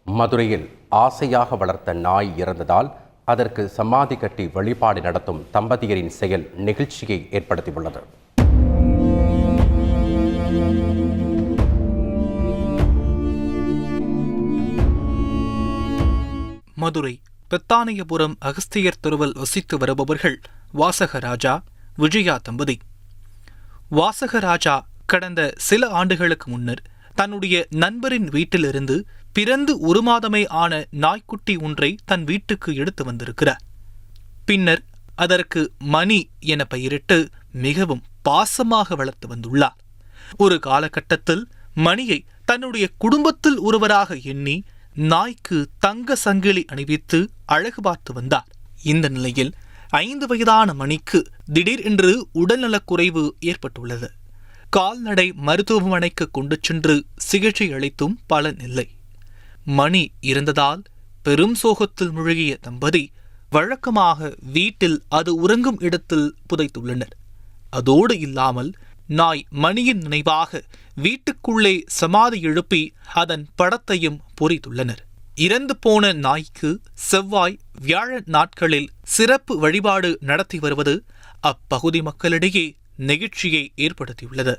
மதுரையில் ஆசையாக வளர்த்த நாய் இறந்ததால் அதற்கு சமாதி கட்டி வழிபாடு நடத்தும் தம்பதியரின் செயல் நெகிழ்ச்சியை ஏற்படுத்தியுள்ளது. மதுரை பெத்தானியபுரம் அகஸ்தியர் தெருவில் வசித்து வருபவர்கள் வாசகராஜா, விஜயா தம்பதி. வாசகராஜா கடந்த சில ஆண்டுகளுக்கு முன்னர் தன்னுடைய நண்பரின் வீட்டிலிருந்து பிறந்து 1 மாதமே ஆன நாய்க்குட்டி ஒன்றை தன் வீட்டுக்கு எடுத்து வந்திருக்கிறார். பின்னர் அதற்கு மணி என பெயரிட்டு மிகவும் பாசமாக வளர்த்து வந்துள்ளார். ஒரு காலகட்டத்தில் மணியை தன்னுடைய குடும்பத்தில் ஒருவராக எண்ணி நாய்க்கு தங்க சங்கிலி அணிவித்து அழகு பார்த்து வந்தார். இந்த நிலையில் 5 வயதான மணிக்கு திடீரென்று உடல்நலக்குறைவு ஏற்பட்டுள்ளது. கால்நடை மருத்துவமனைக்கு கொண்டு சென்று சிகிச்சை அளித்தும் பலனில்லை. மணி இறந்ததால் பெரும் சோகத்தில் மூழ்கிய தம்பதி வழக்கமாக வீட்டில் அது உறங்கும் இடத்தில் புதைத்துள்ளனர். அதோடு இல்லாமல் நாய் மணியின் நினைவாக வீட்டுக்குள்ளே சமாதி எழுப்பி அதன் படத்தையும் பொறித்துள்ளனர். இறந்து போன நாய்க்கு செவ்வாய், வியாழன் நாட்களில் சிறப்பு வழிபாடு நடத்தி வருவது அப்பகுதி மக்களிடையே நெகிழ்ச்சியை ஏற்படுத்தியுள்ளது.